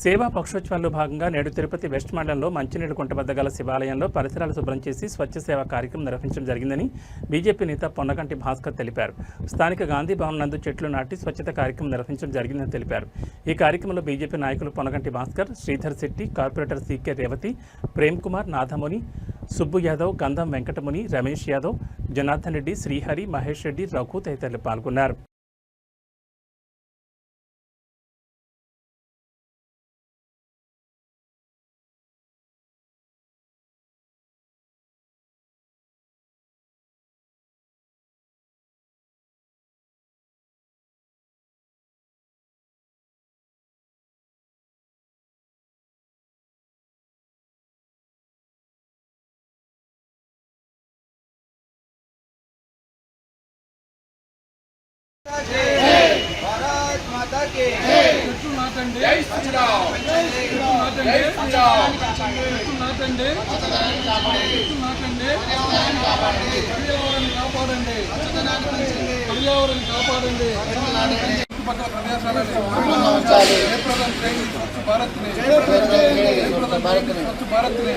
సేవా పక్షోత్సవాల్లో భాగంగా నేడు తిరుపతి వెస్ట్ మండలంలో మంచినీడుకుంట వద్ద గల శివాలయంలో పరిసరాలు శుభ్రం చేసి స్వచ్ఛ సేవా కార్యక్రమం నిర్వహించడం జరిగిందని బీజేపీ నేత పొన్నగంటి భాస్కర్ తెలిపారు. స్థానిక గాంధీ భవన్ నందు చెట్లు నాటి స్వచ్ఛత కార్యక్రమం నిర్వహించడం జరిగిందని తెలిపారు. ఈ కార్యక్రమంలో బీజేపీ నాయకులు పొన్నగంటి భాస్కర్, శ్రీధర్ శెట్టి, కార్పొరేటర్ సీకే రేవతి, ప్రేమ్ కుమార్, నాథముని, సుబ్బు యాదవ్, గంధం వెంకటముని, రమేష్ యాదవ్, జనార్దన్ రెడ్డి, శ్రీహరి, మహేష్ రెడ్డి, రఘు తదితరులు పాల్గొన్నారు. भारत माता के చెట్లు నాటండి, చెట్లు నాటండి, చెట్లు నాటండి, చెట్లు నాటండి, పర్యావరణాన్ని కాపాడండి, పర్యావరణాన్ని కాపాడండి, చుట్టుపక్కల ప్రదేశాలని జయప్రదం చేయండి. స్వచ్ఛ భారత్ని, స్వచ్ఛ భారత్ని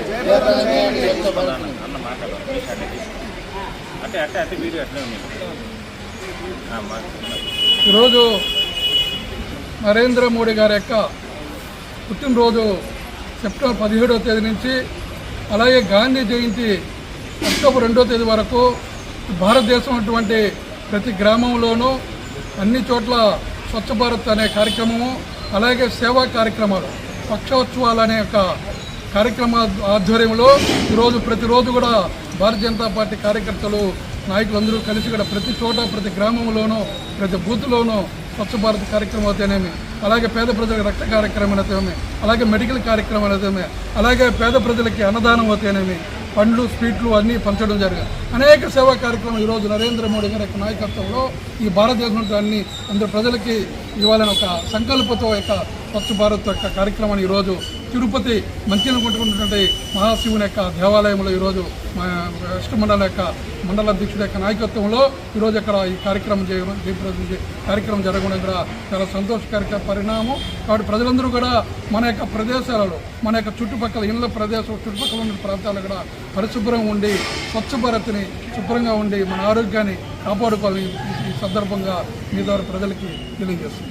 ఈరోజు నరేంద్ర మోడీ గారి యొక్క పుట్టినరోజు సెప్టెంబర్ 17వ తేదీ నుంచి అలాగే గాంధీ జయంతి అక్టోబర్ 2వ తేదీ వరకు భారతదేశం అటువంటి ప్రతి గ్రామంలోనూ అన్ని చోట్ల స్వచ్ఛ భారత్ అనే కార్యక్రమము, అలాగే సేవా కార్యక్రమాలు, పక్షోత్సవాలు అనే యొక్క కార్యక్రమ ఆధ్వర్యంలో ఈరోజు ప్రతిరోజు కూడా భారతీయ జనతా పార్టీ కార్యకర్తలు, నాయకులందరూ కలిసి కూడా ప్రతి చోట, ప్రతి గ్రామంలోనూ, ప్రతి బూత్లోనూ స్వచ్ఛ భారత్ కార్యక్రమం అయితేనేమి, అలాగే పేద ప్రజలకు రక్త కార్యక్రమం అయితేనేమి, అలాగే మెడికల్ కార్యక్రమాలు అయితేనేమి, అలాగే పేద ప్రజలకి అన్నదానం అయితేనేమి, పండ్లు, స్వీట్లు అన్నీ పంచడం జరిగింది. అనేక సేవా కార్యక్రమాలు ఈరోజు నరేంద్ర మోడీ గారి యొక్క నాయకత్వంలో ఈ భారతదేశంలో అందరు ప్రజలకి ఇవ్వాలని ఒక సంకల్పంతో యొక్క స్వచ్ఛ భారత్ యొక్క కార్యక్రమాన్ని ఈరోజు తిరుపతి మంచినీడుకుంటున్నటువంటి మహాశివుని యొక్క దేవాలయంలో ఈరోజు మా వెస్ట్ మండలం యొక్క మండల అధ్యక్షుడి యొక్క నాయకత్వంలో ఈరోజు ఇక్కడ ఈ కార్యక్రమం కార్యక్రమం జరగడం కూడా చాలా సంతోషకర పరిణామం. కాబట్టి ప్రజలందరూ కూడా మన యొక్క ప్రదేశాలలో, మన యొక్క చుట్టుపక్కల ఇళ్ళ ప్రదేశం, చుట్టుపక్కల ఉన్న ప్రాంతాలు కూడా పరిశుభ్రంగా ఉండి స్వచ్ఛ భారత్ని శుభ్రంగా ఉండి మన ఆరోగ్యాన్ని కాపాడుకోవాలని ఈ సందర్భంగా మీ ద్వారా ప్రజలకి తెలియజేస్తుంది.